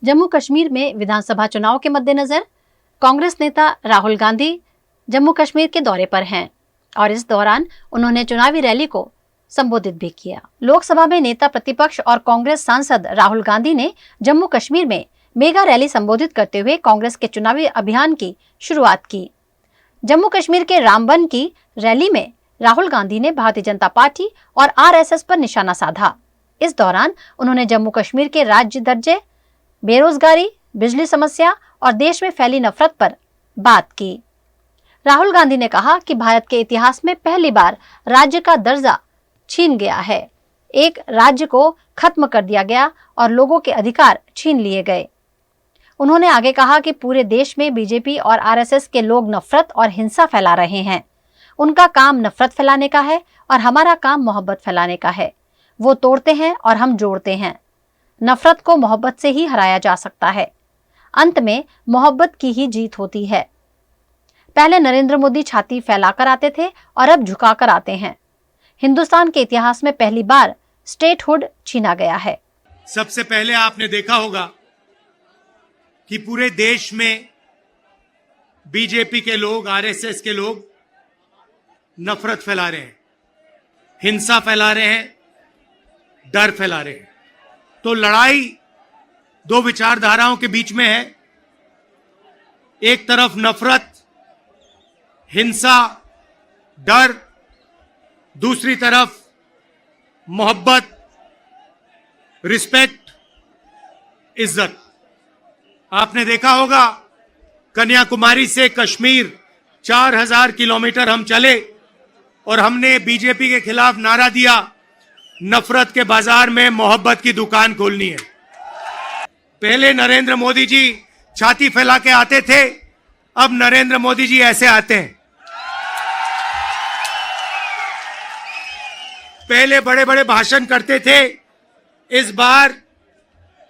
जम्मू कश्मीर में विधानसभा चुनाव के मद्देनजर कांग्रेस नेता राहुल गांधी जम्मू कश्मीर के दौरे पर हैं और इस दौरान उन्होंने चुनावी रैली को संबोधित भी किया। लोकसभा में नेता प्रतिपक्ष और कांग्रेस सांसद राहुल गांधी ने जम्मू कश्मीर में मेगा रैली संबोधित करते हुए कांग्रेस के चुनावी अभियान की शुरुआत की। जम्मू कश्मीर के रामबन की रैली में राहुल गांधी ने भारतीय जनता पार्टी और आरएसएस पर निशाना साधा। इस दौरान उन्होंने जम्मू कश्मीर के राज्य दर्जे, बेरोजगारी, बिजली समस्या और देश में फैली नफरत पर बात की। राहुल गांधी ने कहा कि भारत के इतिहास में पहली बार राज्य का दर्जा छीन गया है। एक राज्य को खत्म कर दिया गया और लोगों के अधिकार छीन लिए गए। उन्होंने आगे कहा कि पूरे देश में बीजेपी और आरएसएस के लोग नफरत और हिंसा फैला रहे हैं। उनका काम नफरत फैलाने का है और हमारा काम मोहब्बत फैलाने का है। वो तोड़ते हैं और हम जोड़ते हैं। नफरत को मोहब्बत से ही हराया जा सकता है। अंत में मोहब्बत की ही जीत होती है। पहले नरेंद्र मोदी छाती फैलाकर आते थे और अब झुकाकर आते हैं। हिंदुस्तान के इतिहास में पहली बार स्टेटहुड छीना गया है। सबसे पहले आपने देखा होगा कि पूरे देश में बीजेपी के लोग, आरएसएस के लोग नफरत फैला रहे हैं, हिंसा फैला रहे हैं, डर फैला रहे हैं। तो लड़ाई दो विचारधाराओं के बीच में है। एक तरफ नफरत, हिंसा, डर, दूसरी तरफ मोहब्बत, रिस्पेक्ट, इज्जत। आपने देखा होगा कन्याकुमारी से कश्मीर 4000 किलोमीटर हम चले और हमने बीजेपी के खिलाफ नारा दिया, नफरत के बाजार में मोहब्बत की दुकान खोलनी है। पहले नरेंद्र मोदी जी छाती फैला के आते थे, अब नरेंद्र मोदी जी ऐसे आते हैं। पहले बड़े बड़े भाषण करते थे, इस बार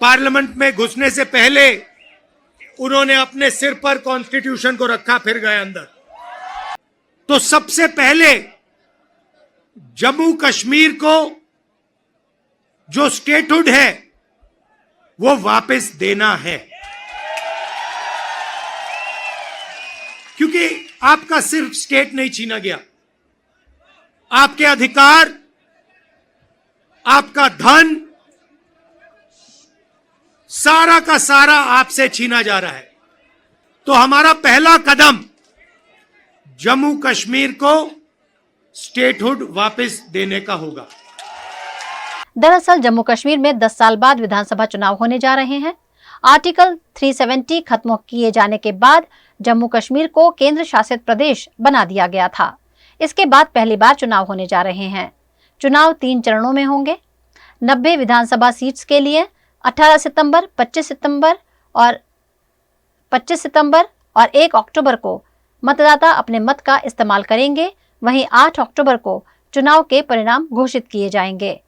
पार्लियामेंट में घुसने से पहले उन्होंने अपने सिर पर कॉन्स्टिट्यूशन को रखा, फिर गए अंदर। तो सबसे पहले जम्मू कश्मीर को जो स्टेटहुड है वो वापस देना है, क्योंकि आपका सिर्फ स्टेट नहीं छीना गया, आपके अधिकार, आपका धन, सारा का सारा आपसे छीना जा रहा है। तो हमारा पहला कदम जम्मू कश्मीर को स्टेटहुड वापस देने का होगा। दरअसल जम्मू कश्मीर में 10 साल बाद विधानसभा चुनाव होने जा रहे हैं। आर्टिकल 370 खत्म किए जाने के बाद जम्मू कश्मीर को केंद्र शासित प्रदेश बना दिया गया था। इसके बाद पहली बार चुनाव होने जा रहे हैं। चुनाव 3 चरणों में होंगे। 90 विधानसभा सीट्स के लिए 18 सितंबर, 25 सितंबर और 1 अक्टूबर को मतदाता अपने मत का इस्तेमाल करेंगे। वहीं 8 अक्टूबर को चुनाव के परिणाम घोषित किए जाएंगे।